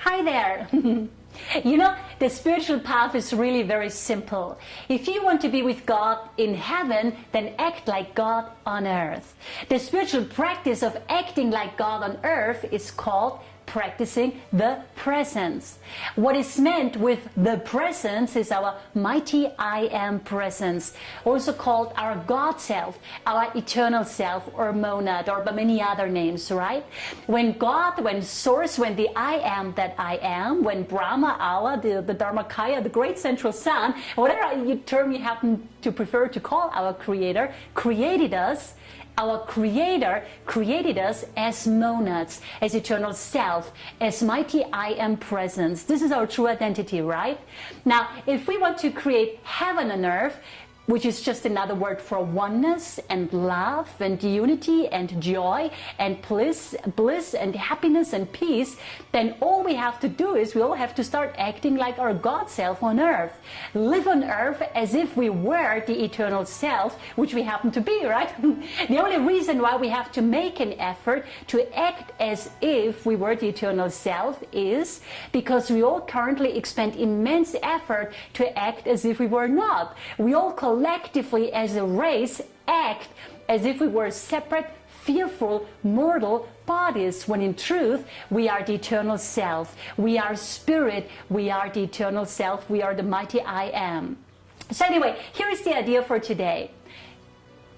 Hi there. You know, the spiritual path is really very simple. If you want to be with God in heaven, then act like God on earth. The spiritual practice of acting like God on earth is called practicing the presence. What is meant with the presence is our mighty I am presence, also called our God self, our eternal self, or monad, or by many other names, right? When God, when Source, when the I am that I am, when Brahma, Allah, the Dharmakaya, the great central sun, whatever term you happen to prefer to call our Creator, created us, our Creator created us as monads, as eternal self, as mighty I am presence. This is our true identity, right? Now, if we want to create heaven on earth, which is just another word for oneness and love and unity and joy and bliss and happiness and peace, then all we have to do is we all have to start acting like our God self on earth. Live on earth as if we were the eternal self, which we happen to be, right? The only reason why we have to make an effort to act as if we were the eternal self is because we all currently expend immense effort to act as if we were not. We all collectively as a race act as if we were separate, fearful, mortal bodies, when in truth we are the eternal self. We are spirit, we are the eternal self, we are the mighty I am. So anyway, here is the idea for today.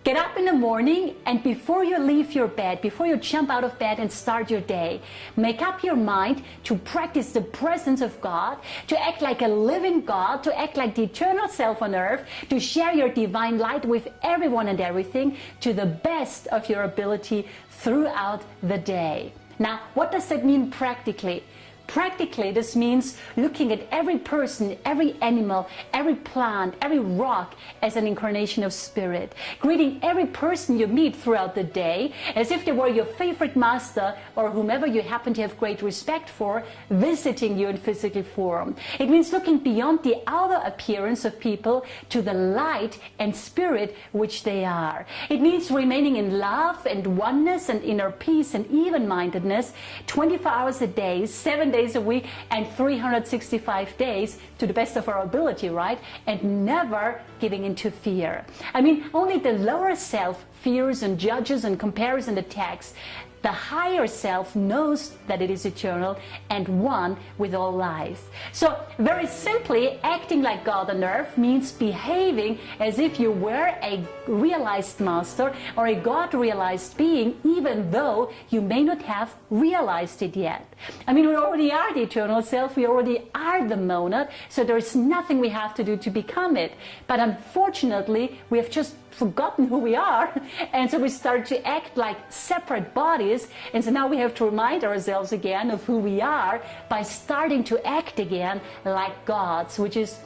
Get up in the morning, and before you leave your bed, before you jump out of bed and start your day, make up your mind to practice the presence of God, to act like a living God, to act like the eternal self on earth, to share your divine light with everyone and everything to the best of your ability throughout the day. Now, what does that mean practically? Practically, this means looking at every person, every animal, every plant, every rock as an incarnation of spirit. Greeting every person you meet throughout the day as if they were your favorite master or whomever you happen to have great respect for, visiting you in physical form. It means looking beyond the outer appearance of people to the light and spirit which they are. It means remaining in love and oneness and inner peace and even-mindedness 24 hours a day, 7 days a week, and 365 days to the best of our ability, right? And never giving into fear. I mean, only the lower self fears and judges and compares and attacks. The higher self knows that it is eternal and one with all life. So very simply, acting like God on earth means behaving as if you were a realized master or a God-realized being, even though you may not have realized it yet. I mean, we already are the eternal self, we already are the monad, so there's nothing we have to do to become it. But unfortunately, we have just forgotten who we are, and so we start to act like separate bodies, and so now we have to remind ourselves again of who we are by starting to act again like gods, which is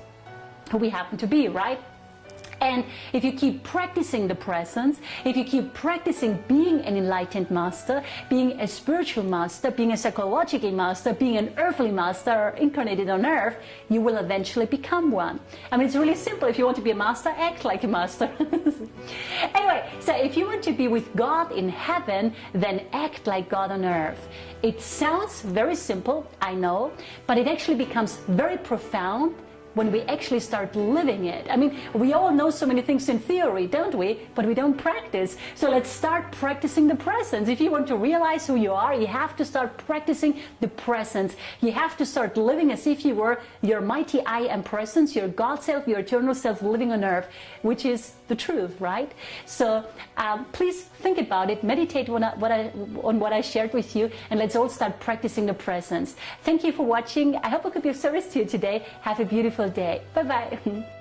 who we happen to be, right? And if you keep practicing the presence, if you keep practicing being an enlightened master, being a spiritual master, being a psychological master, being an earthly master or incarnated on earth, you will eventually become one. I mean, it's really simple. If you want to be a master, act like a master. Anyway, so if you want to be with God in heaven, then act like God on earth. It sounds very simple, I know, but it actually becomes very profound when we actually start living it. I mean, we all know so many things in theory, don't we? But we don't practice. So let's start practicing the presence. If you want to realize who you are, you have to start practicing the presence. You have to start living as if you were your mighty I am presence, your God self, your eternal self living on earth, which is the truth, right? So please think about it, meditate on what I shared with you, and let's all start practicing the presence. Thank you for watching. I hope I could be of service to you today. Have a beautiful day. Bye-bye.